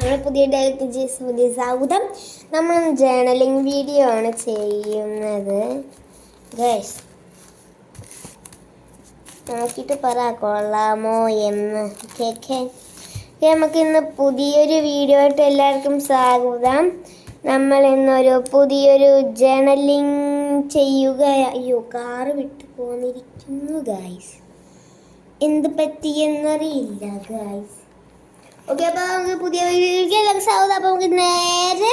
നമ്മുടെ പുതിയ പുതിയ സൗദം നമ്മൾ ജേണലിംഗ് വീഡിയോ ആണ് ചെയ്യുന്നത്. ഗൈസ് നോക്കിയിട്ട് പറ കൊള്ളാമോ എന്ന്. കേൾക്കേ നമുക്ക് ഇന്ന് പുതിയൊരു വീഡിയോ ആയിട്ട് എല്ലാവർക്കും സ്വാഗതം. നമ്മൾ ഇന്നൊരു പുതിയൊരു ജേണലിംഗ് ചെയ്യുക. അയ്യോ കാറ് വിട്ടു പോന്നിരിക്കുന്നു ഗൈസ്, എന്ത് പറ്റിയെന്നറിയില്ല ഗൈസ്. ഓക്കെ, അപ്പോൾ നമുക്ക് പുതിയ വീഡിയോയിലേക്ക് എല്ലാവർക്കും സ്വാഗതം. അപ്പോൾ നമുക്ക് നേരെ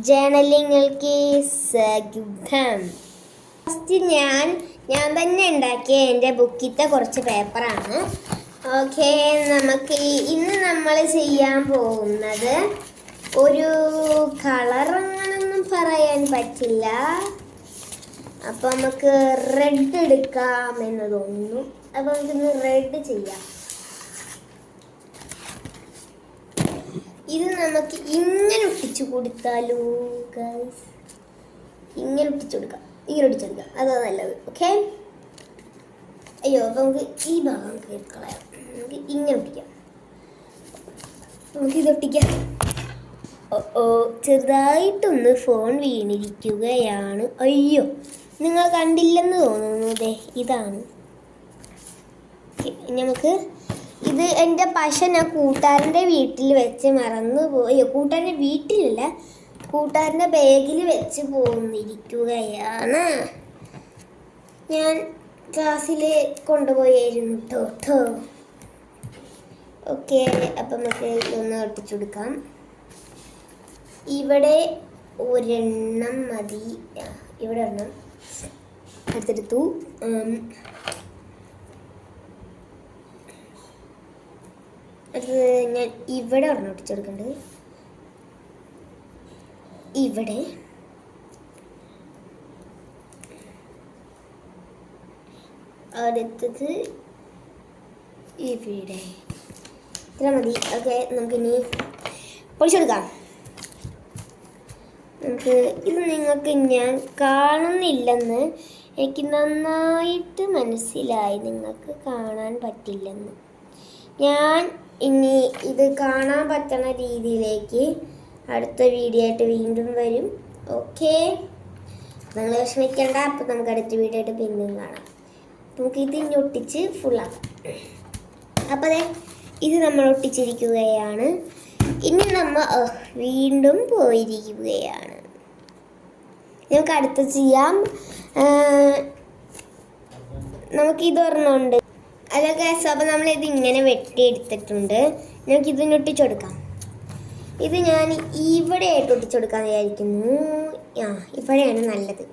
ജേണലിങ്ങൾക്ക് സ്വാഗതം. ഫസ്റ്റ് ഞാൻ തന്നെ ഉണ്ടാക്കിയ എൻ്റെ ബുക്കിത്തെ കുറച്ച് പേപ്പറാണ്. ഓക്കെ, നമുക്ക് ഇന്ന് നമ്മൾ ചെയ്യാൻ പോകുന്നത് ഒരു കളർ അങ്ങനൊന്നും പറയാൻ പറ്റില്ല. അപ്പോൾ നമുക്ക് റെഡ് എടുക്കാം എന്ന് തോന്നുന്നു. അപ്പോൾ നമുക്കിന്ന് റെഡ് ചെയ്യാം. ഇത് നമുക്ക് ഇങ്ങനെ ഒട്ടിച്ചു കൊടുത്താലോ ഗൈസ്? ഇങ്ങനെ ഒട്ടിച്ചു കൊടുക്കാം, അതാ നല്ലത്. ഓക്കെ, അയ്യോ അപ്പം നമുക്ക് ഈ ഭാഗം കളയാം. നമുക്ക് ഇങ്ങനെ ഒട്ടിക്കാം. നമുക്ക് ഇതൊട്ടിക്കാം. ചെറുതായിട്ടൊന്ന് ഫോൺ വീണിരിക്കുകയാണ്. അയ്യോ, നിങ്ങൾ കണ്ടില്ലെന്ന് തോന്നുന്നു. ദേ ഇതാണ്. നമുക്ക് ഇത് എൻ്റെ പശ ഞാൻ കൂട്ടുകാരൻ്റെ വീട്ടിൽ വെച്ച് മറന്നു പോയി. കൂട്ടുകാരൻ്റെ വീട്ടിലല്ല, കൂട്ടുകാരൻ്റെ ബാഗിൽ വെച്ച് പോന്നിരിക്കുകയാണ്. ഞാൻ ക്ലാസ്സിൽ കൊണ്ടുപോയായിരുന്നു കേട്ടോ. ഓക്കെ, അപ്പം നമുക്ക് ഇതൊന്ന് ഒട്ടിച്ചു കൊടുക്കാം. ഇവിടെ ഒരെണ്ണം മതി. ഇവിടെ ഒരെണ്ണം എടുത്തെടുത്തു. അത് ഞാൻ ഇവിടെ ഒരെണ്ണം ഒട്ടിച്ചെടുക്കേണ്ടത്. ഇവിടെ അടുത്തത് ഇവിടെ. ഇത്ര മതി. ഓക്കെ, നമുക്കിനി പൊളിച്ചെടുക്കാം. നമുക്ക് ഇത് നിങ്ങൾക്ക് ഞാൻ കാണുന്നില്ലെന്ന് എനിക്ക് നന്നായിട്ട് മനസ്സിലായി. നിങ്ങൾക്ക് കാണാൻ പറ്റില്ലെന്ന്. ഞാൻ ഇനി ഇത് കാണാൻ പറ്റുന്ന രീതിയിലേക്ക് അടുത്ത വീഡിയോ ആയിട്ട് വീണ്ടും വരും. ഓക്കെ, നിങ്ങൾ വിഷമിക്കേണ്ട. അപ്പം നമുക്ക് അടുത്ത വീഡിയോ ആയിട്ട് പിന്നെയും കാണാം. നമുക്ക് ഇത് ഇനി ഒട്ടിച്ച് ഫുള്ളാക്കാം. അപ്പോൾ അതെ, ഇത് നമ്മൾ ഒട്ടിച്ചിരിക്കുകയാണ്. ഇനി നമ്മൾ വീണ്ടും പോയിരിക്കുകയാണ്. നമുക്ക് അടുത്ത് ചെയ്യാം. നമുക്കിത് ഒരെണ്ണമുണ്ട്. അല്ല ഗൈസ്, അപ്പോൾ നമ്മളിത് ഇങ്ങനെ വെട്ടിയെടുത്തിട്ടുണ്ട്. നമുക്കിതിന് ഒട്ടിച്ചെടുക്കാം. ഇത് ഞാൻ ഇവിടെ ആയിട്ട് ഒട്ടിച്ചെടുക്കാൻ വിചാരിക്കുന്നു. ഇവിടെയാണ് നല്ലത്.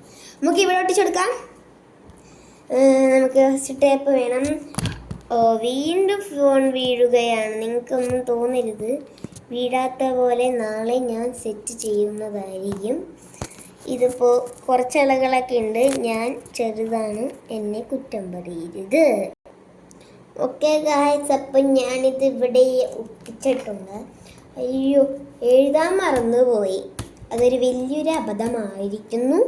നമുക്ക് ഇവിടെ ഒട്ടിച്ചെടുക്കാം. നമുക്ക് ഫസ്റ്റ് ടേപ്പ് വേണം. വീണ്ടും ഫോൺ വീഴുകയാണ്. നിങ്ങൾക്കൊന്നും തോന്നരുത്, വീഴാത്ത പോലെ നാളെ ഞാൻ സെറ്റ് ചെയ്യുന്നതായിരിക്കും. ഇതിപ്പോൾ കുറച്ച് ഇലകളൊക്കെ ഉണ്ട്. ഞാൻ ചെറുതാണ്, എന്നെ കുറ്റം പറയരുത്. ഓക്കെ ഗായ്സ്, അപ്പം ഞാനിത് ഇവിടെ ഒട്ടിച്ചിട്ടുണ്ട്. അയ്യോ, എഴുതാൻ മറന്നുപോയി. അതൊരു വലിയൊരു അബദ്ധമായിരിക്കുന്നു.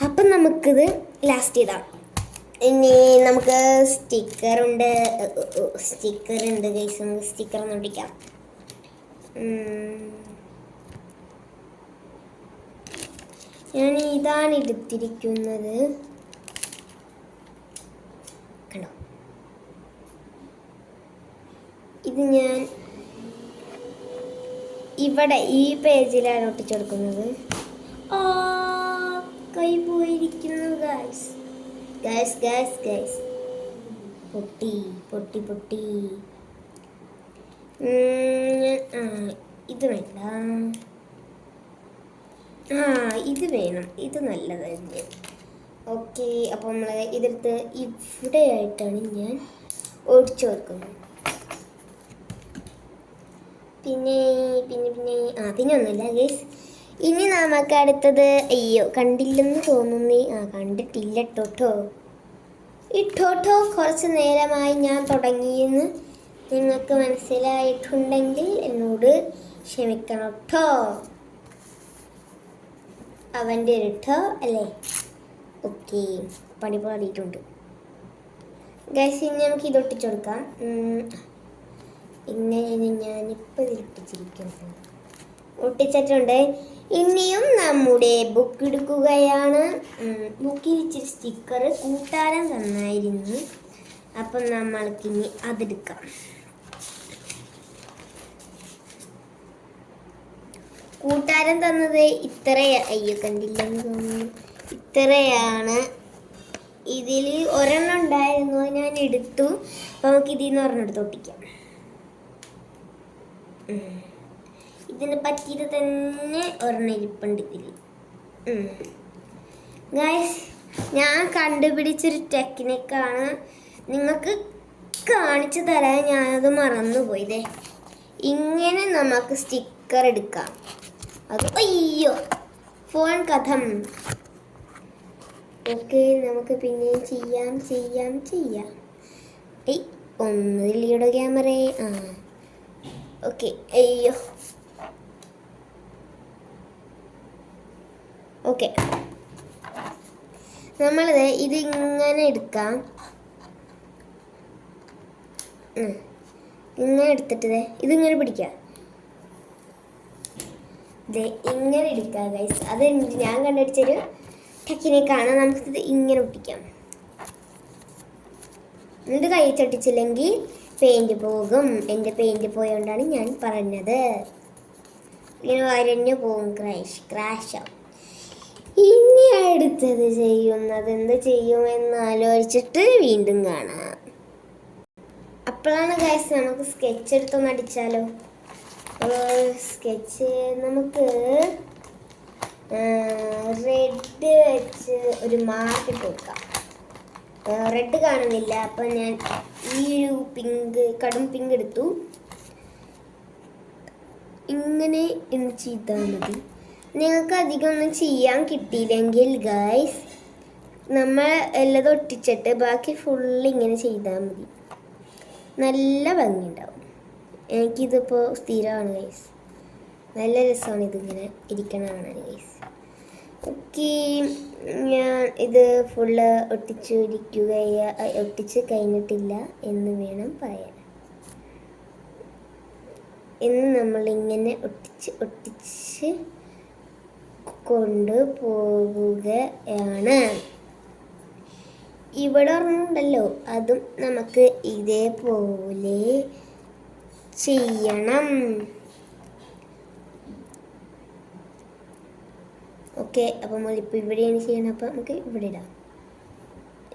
അപ്പം നമുക്കിത് ലാസ്റ്റ് ചെയ്താം. ഇനി നമുക്ക് സ്റ്റിക്കറുണ്ട് ഗൈസ്. നമുക്ക് സ്റ്റിക്കർ ഒന്ന് ഒട്ടിക്കാം. ഞാൻ ഇതാണ് എടുത്തിരിക്കുന്നത്. കണ്ടോ, ഇത് ഞാൻ ഇവിടെ ഈ പേജിലാണ് ഒട്ടിച്ചെടുക്കുന്നത്. കൈ പോയിരിക്കുന്നു ഗൈസ്. പൊട്ടി. ഇത് വേണ്ട. ഇത് വേണം. ഇത് നല്ലത് തന്നെ. ഓക്കെ, അപ്പോൾ നമ്മൾ ഇതെടുത്ത് ഇവിടെ ആയിട്ടാണ് ഞാൻ ഒടിച്ചു വെക്കുന്നത്. പിന്നെ ഒന്നുമില്ല ഗൈസ്. ഇനി നമുക്ക് അടുത്തത്, അയ്യോ കണ്ടില്ലെന്ന് തോന്നുന്നേ. കണ്ടിട്ടില്ല ടോട്ടോ. കുറച്ച് നേരമായി ഞാൻ തുടങ്ങിയെന്ന് നിങ്ങൾക്ക് മനസ്സിലായിട്ടുണ്ടെങ്കിൽ എന്നോട് ക്ഷമിക്കണം കേട്ടോ. അവൻ്റെ ഒരു അല്ലേ? ഓക്കെ, പണി പാടിയിട്ടുണ്ട് ഗൈസ്. ഇനി നമുക്ക് ഇത് ഒട്ടിച്ചു കൊടുക്കാം. ഇങ്ങനെയാണ് ഞാനിപ്പോൾ ഒട്ടിച്ചിരിക്കുന്നത്. ഒട്ടിച്ചിട്ടുണ്ട്. ഇനിയും നമ്മുടെ ബുക്ക് എടുക്കുകയാണ്. ബുക്കിൽ ഇച്ചിരി സ്റ്റിക്കർ കൂട്ടാരം തന്നായിരുന്നു, അപ്പം നമ്മൾക്കിനി അതെടുക്കാം. കൂട്ടാരം തന്നത് അയ്യോ കണ്ടില്ലെന്ന് തോന്നുന്നു, ഇത്രയാണ്. ഇതിൽ ഒരെണ്ണം ഉണ്ടായിരുന്നു, ഞാൻ എടുത്തു. അപ്പം നമുക്ക് ഇതിൽ നിന്ന് ഒരെണ്ണം എടുത്ത് ഒട്ടിക്കാം. ഇതിന് പറ്റിയത് തന്നെ ഒരെണ്ണം ഇരിപ്പുണ്ട് ഇതിൽ. ഗൈസ്, ഞാൻ കണ്ടുപിടിച്ചൊരു ടെക്നിക്കാണ്, നിങ്ങൾക്ക് കാണിച്ചു തരാൻ ഞാനത് മറന്നുപോയതേ. ഇങ്ങനെ നമുക്ക് സ്റ്റിക്കർ എടുക്കാം. അത് അയ്യോ ഫോൺ കഥം. ഓക്കെ, നമുക്ക് പിന്നെയും ചെയ്യാം. ഒന്നിലൂടെ ക്യാമറ. ഓക്കെ. അയ്യോ ഓക്കെ, നമ്മളിത് ഇതിങ്ങനെ എടുക്കാം. ഇങ്ങനെ എടുത്തിട്ട് ഇതിങ്ങനെ പിടിക്കാം. ഇങ്ങനെ എടുക്കാം ഗൈസ്. അത് ഞാൻ കണ്ടുപിടിച്ചൊരു ടെക്നിക്കാണ്. നമുക്കിത് ഇങ്ങനെ ഒട്ടിക്കാം. എന്നിട്ട് കൈ ചൊട്ടിച്ചില്ലെങ്കിൽ പെയിൻറ് പോകും. എൻ്റെ പെയിൻറ് പോയോണ്ടാണ് ഞാൻ പറഞ്ഞത്. ഇങ്ങനെ വരഞ്ഞു പോകും, ക്രാഷ് ആവും. ഇനി അടുത്തത് ചെയ്യുന്നത് എന്ത് ചെയ്യുമെന്ന് ആലോചിച്ചിട്ട് വീണ്ടും കാണാം. അപ്പോഴാണ് ഗൈസ് നമുക്ക് സ്കെച്ച് എടുത്തൊന്ന് അടിച്ചാലോ. സ്കെച്ച് നമുക്ക് റെഡ് വെച്ച് ഒരു മാർക്ക് ഇട്ട് വെക്കാം. റെഡ് കാണുന്നില്ല, അപ്പം ഞാൻ ഈ ഒരു കടും പിങ്ക് എടുത്തു. ഇങ്ങനെ എന്ന് ചെയ്താൽ മതി. നിങ്ങൾക്ക് അധികം ഒന്നും ചെയ്യാൻ കിട്ടിയില്ലെങ്കിൽ ഗൈസ്, നമ്മൾ എല്ലാം ഒട്ടിച്ചിട്ട് ബാക്കി ഫുള്ള് ഇങ്ങനെ ചെയ്താൽ മതി. നല്ല ഭംഗിയുണ്ടാവും. എനിക്കിതിപ്പോൾ സ്ഥിരമാണ് ഗൈസ്. നല്ല രസമാണ് ഇതിങ്ങനെ ഇരിക്കണതാണ് ഗൈസ്. ഓക്കെ, ഞാൻ ഇത് ഫുള്ള് ഒട്ടിച്ച് കഴിഞ്ഞിട്ടില്ല എന്ന് വേണം പറയാൻ. ഇന്ന് നമ്മളിങ്ങനെ ഒട്ടിച്ച് കൊണ്ടുപോവുകയാണ്. ഇവിടെ ഒരെണ്ണമുണ്ടല്ലോ, അതും നമുക്ക് ഇതേപോലെ ചെയ്യണം. ഓക്കെ, അപ്പം നമ്മളിപ്പോൾ ഇവിടെയാണ് ചെയ്യണം. അപ്പം നമുക്ക് ഇവിടെ ഇടാം.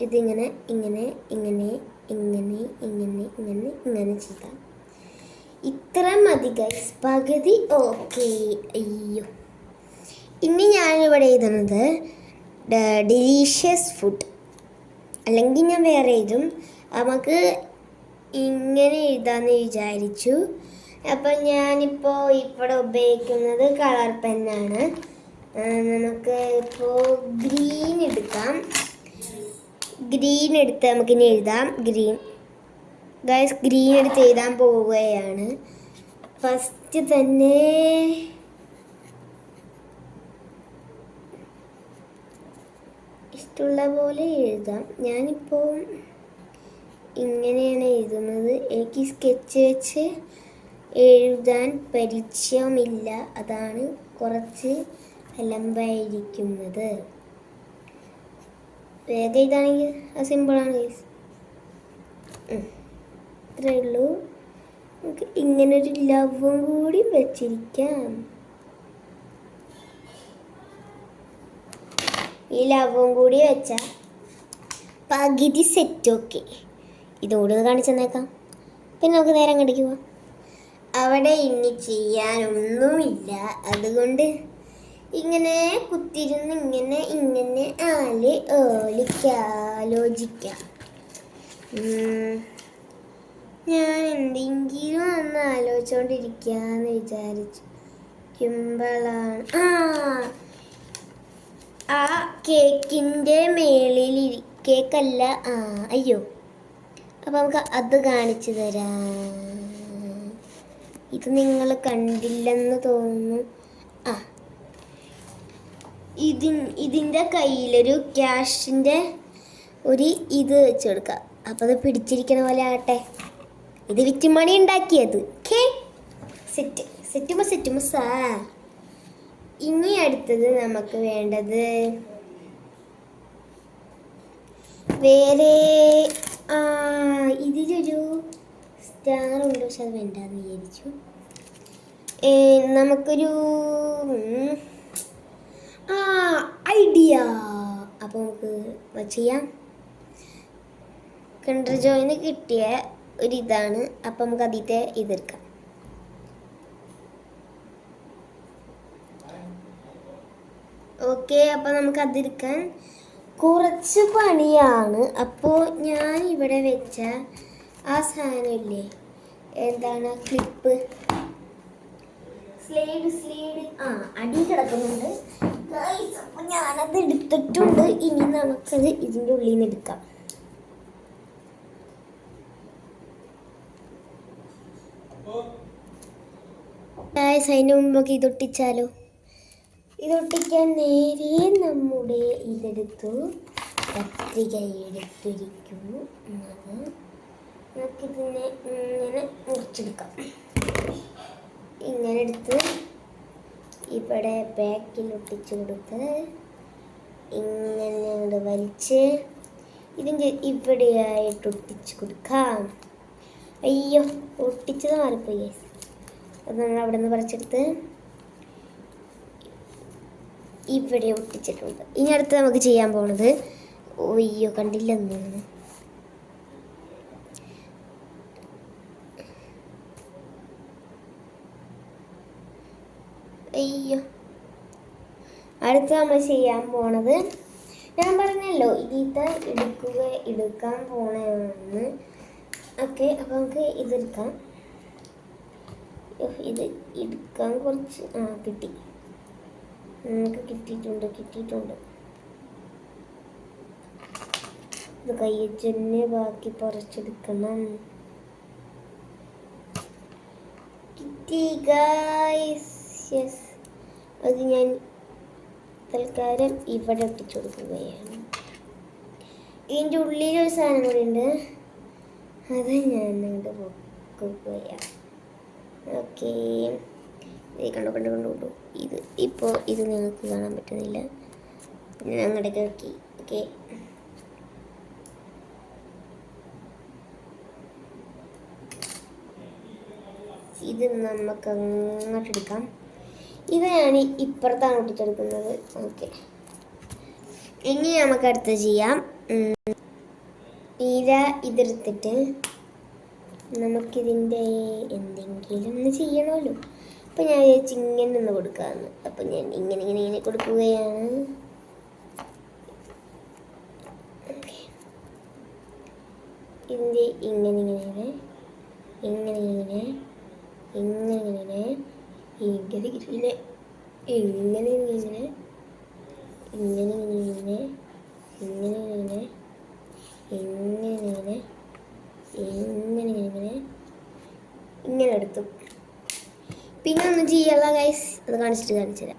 ഇതിങ്ങനെ ഇങ്ങനെ ചെയ്യാം. ഇത്ര മതി ഗൈസ്, പകുതി. ഓക്കെ. അയ്യോ, ഇനി ഞാനിവിടെ എഴുതുന്നത് ഡെലീഷ്യസ് ഫുഡ്, അല്ലെങ്കിൽ ഞാൻ വേറെ എഴുതും. നമുക്ക് ഇങ്ങനെ എഴുതാമെന്ന് വിചാരിച്ചു. അപ്പം ഞാനിപ്പോൾ ഇവിടെ ഉപയോഗിക്കുന്നത് കളർ പെന്നാണ്. നമുക്ക് ഇപ്പോൾ ഗ്രീൻ എടുക്കാം. ഗ്രീൻ എടുത്ത് നമുക്കിനി എഴുതാം. ഗ്രീൻ എടുത്ത് എഴുതാൻ പോവുകയാണ്. ഫസ്റ്റ് തന്നെ ഇഷ്ടമുള്ള പോലെ എഴുതാം. ഞാനിപ്പോൾ ഇങ്ങനെയാണ് എഴുതുന്നത്. എനിക്ക് സ്കെച്ച് വെച്ച് എഴുതാൻ പരിചയമില്ല, അതാണ് കുറച്ച് അലമ്പായിരിക്കുന്നത്. വേഗം ഇതാണെങ്കിൽ അത് സിമ്പിളാണ് ഗൈസ്. ഇത്രയേ ഉള്ളൂ. നമുക്ക് ഇങ്ങനൊരു ലവും കൂടി വെച്ചിരിക്കാം. ഈ ലവും കൂടി വെച്ചാൽ പകുതി സെറ്റ്. ഓക്കെ, ഇതോട് കാണിച്ചു തന്നേക്കാം. പിന്നെ നമുക്ക് നേരം കണ്ടിക്ക് പോവാം. അവിടെ ഇനി ചെയ്യാനൊന്നുമില്ല, അതുകൊണ്ട് ഇങ്ങനെ കുത്തിരുന്ന് ഇങ്ങനെ ആലോചിക്കാം. ഞാൻ എന്തെങ്കിലും ഒന്ന് ആലോചിച്ചുകൊണ്ടിരിക്കാന്ന് വിചാരിക്കുമ്പോഴാണ് ആ കേക്കിൻ്റെ മേളിൽ കേക്കല്ല, അയ്യോ, അപ്പം നമുക്ക് അത് കാണിച്ചു തരാം. ഇത് നിങ്ങൾ കണ്ടില്ലെന്ന് തോന്നുന്നു. ഇതിൻ്റെ കയ്യിലൊരു ക്യാഷിൻ്റെ ഒരു ഇത് വെച്ച് കൊടുക്കാം. അപ്പോൾ അത് പിടിച്ചിരിക്കണ പോലെ ആട്ടെ. ഇത് വിറ്റുമണി ഉണ്ടാക്കിയത്. ഓക്കെ, സെറ്റുമ സാ. ഇനി അടുത്തത് നമുക്ക് വേണ്ടത് വേറെ ഇതിലൊരു സ്റ്റാർ ഉണ്ട്, പക്ഷെ അത് വേണ്ടാന്ന് വിചാരിച്ചു. നമുക്കൊരു ഐഡിയ. അപ്പോൾ നമുക്ക് ചെയ്യാം. കിൻഡർ ജോയിന് കിട്ടിയ ഒരിതാണ്. അപ്പം നമുക്ക് അതിൻ്റെ ഇതെടുക്കാം. ഓക്കെ, അപ്പോൾ നമുക്ക് അതെടുക്കാൻ കുറച്ച് പണിയാണ്. അപ്പോൾ ഞാൻ ഇവിടെ വെച്ച ആ സാധനമില്ലേ, എന്താണ് ക്ലിപ്പ്, സ്ലൈഡ് അടി കിടക്കുന്നുണ്ട്. അപ്പോൾ ഞാനത് എടുത്തിട്ടുണ്ട്. ഇനി നമുക്കത് ഇതിൻ്റെ ഉള്ളിൽ നിന്ന് എടുക്കാം. അതിന് മുമ്പൊക്കെ ഇതൊട്ടിച്ചാലോ. ഇതൊട്ടിക്കാൻ നേരെ നമ്മുടെ ഇതെടുത്തു, കത്രിക എടുത്തിരിക്കുന്നു. നമുക്കിതിനെ ഇങ്ങനെ മുറിച്ചെടുക്കാം. ഇങ്ങനെ എടുത്ത് ഇവിടെ ബാക്കിൽ ഒട്ടിച്ചു കൊടുത്ത് ഇങ്ങനെ വലിച്ച് ഇതിൻ്റെ ഇവിടെയായിട്ട് ഒട്ടിച്ചു കൊടുക്കാം. അയ്യോ, ഒട്ടിച്ചത് മാറിപ്പോയി. അത് നമ്മൾ അവിടെ നിന്ന് പറിച്ചെടുത്ത് ഇവിടെ ഒട്ടിച്ചിട്ടുണ്ട്. ഇനി അടുത്ത് നമുക്ക് ചെയ്യാൻ പോണത്, അയ്യോ കണ്ടില്ലെന്ന്, അയ്യോ. അടുത്ത് നമ്മൾ ചെയ്യാൻ പോണത്, ഞാൻ പറഞ്ഞല്ലോ ഇതിത്തെ എടുക്കാൻ പോണെന്ന്. ഓക്കെ, അപ്പോൾ നമുക്ക് ഇതെടുക്കാം. ഇത് എടുക്കാൻ കുറച്ച് കിട്ടി, നമുക്ക് കിട്ടിയിട്ടുണ്ട്. ഇത് കയ്യച്ചന്നെ ബാക്കി പറിച്ചെടുക്കണം. കിട്ടി ഗൈസ്. യെസ്, അത് ഞാൻ തൽക്കാലം ഇവിടെ ഒട്ടിച്ചു കൊടുക്കുകയാണ്. ഇതിൻ്റെ ഉള്ളിലൊരു സാധനം കൂടി ഉണ്ട്, അത് ഞാൻ അങ്ങോട്ട് പൊക്കുകയാണ്. ഓക്കെ, കണ്ടു. ഇത് നിങ്ങൾക്ക് കാണാൻ പറ്റുന്നില്ല, പിന്നെ അങ്ങോട്ടേക്ക് നോക്കി. ഓക്കെ, ഇത് നമുക്ക് അങ്ങോട്ടെടുക്കാം. ഇത് ഞാൻ ഇപ്പുറത്താണ് ഒട്ടിച്ചെടുക്കുന്നത്. ഓക്കെ, ഇനി നമുക്ക് അടുത്ത് ചെയ്യാം. ഇതെടുത്തിട്ട് നമുക്കിതിൻ്റെ എന്തെങ്കിലും ഒന്ന് ചെയ്യണമല്ലോ. അപ്പം ഞാൻ വിചാരിച്ചു ഇങ്ങനെ ഒന്ന് കൊടുക്കാമെന്ന്. അപ്പം ഞാൻ ഇങ്ങനെ കൊടുക്കുകയാണ്. ഇതിൻ്റെ ഇങ്ങനെ ഇങ്ങനെ എടുത്തു. പിന്നെ ഒന്നും ചെയ്യല്ല ഗൈസ്, അത് കാണിച്ചു തരാം.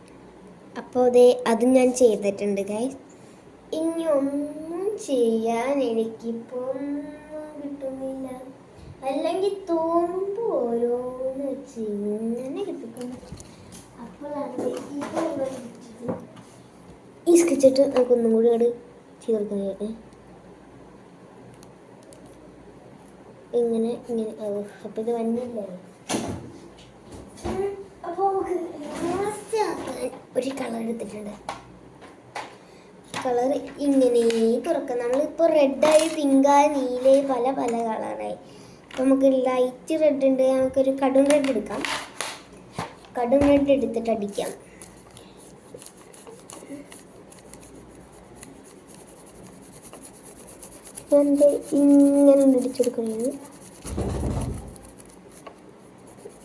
അപ്പോൾ അതും ഞാൻ ചെയ്തിട്ടുണ്ട് ഗൈസ്. ഇനി ഒന്നും ചെയ്യാൻ എനിക്കിപ്പോൾ ഒന്നും കിട്ടുന്നില്ല. അല്ലെങ്കിൽ തോന്നുമ്പോൾ ഓരോന്ന് വെച്ച് ഇങ്ങനെ കിട്ടിക്കുന്നു. അപ്പോഴാണ് ഈ സ്കെച്ചിട്ട് നമുക്കൊന്നും കൂടി അവിടെ ചെയ്ത് കൊടുക്കാൻ. ഇങ്ങനെ അപ്പോൾ ഇത് വന്നില്ല. അപ്പോൾ നമുക്ക് ഒരു കളർ എടുത്തിട്ടുണ്ട്. കളർ ഇങ്ങനെ തുറക്കാം. നമ്മളിപ്പോൾ റെഡായി, പിങ്കായി, നീലയായി, പല കളറായി. അപ്പോൾ നമുക്ക് ലൈറ്റ് റെഡ് ഉണ്ട്, നമുക്കൊരു കടും റെഡ് എടുക്കാം. കടും റെഡ് എടുത്തിട്ട് അടിക്കാം. ഇങ്ങനെ അടിച്ചെടുക്കുന്നത്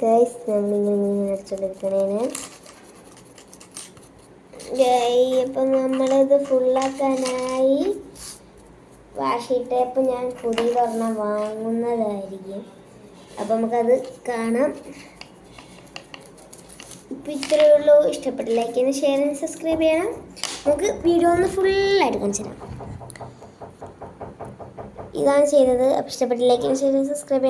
ഗൈസ്, നമ്മളിങ്ങനെ അടിച്ചെടുക്കണേന്. അപ്പം നമ്മളത് ഫുള്ളാക്കാനായി വാഷി ടേപ്പ് ഞാൻ പുതിയതൊരെണ്ണം വാങ്ങുന്നതായിരിക്കും. അപ്പം നമുക്കത് കാണാം. ഇപ്പം ഇത്രയേ ഉള്ളൂ. ഇഷ്ടപ്പെട്ട ലൈക്ക് ചെയ്യണം, ഷെയർ ചെയ്യണം, സബ്സ്ക്രൈബ് ചെയ്യണം. നമുക്ക് വീഡിയോ ഒന്ന് ഫുള്ളായിട്ട് കാണിച്ചു തരാം. ഇതാണ് ചെയ്തത്. അപ്പം ഇഷ്ടപ്പെട്ട ലൈക്ക് ചെയ്യണം, ഷെയർ ചെയ്യണം, സബ്സ്ക്രൈബ് ചെയ്യണം.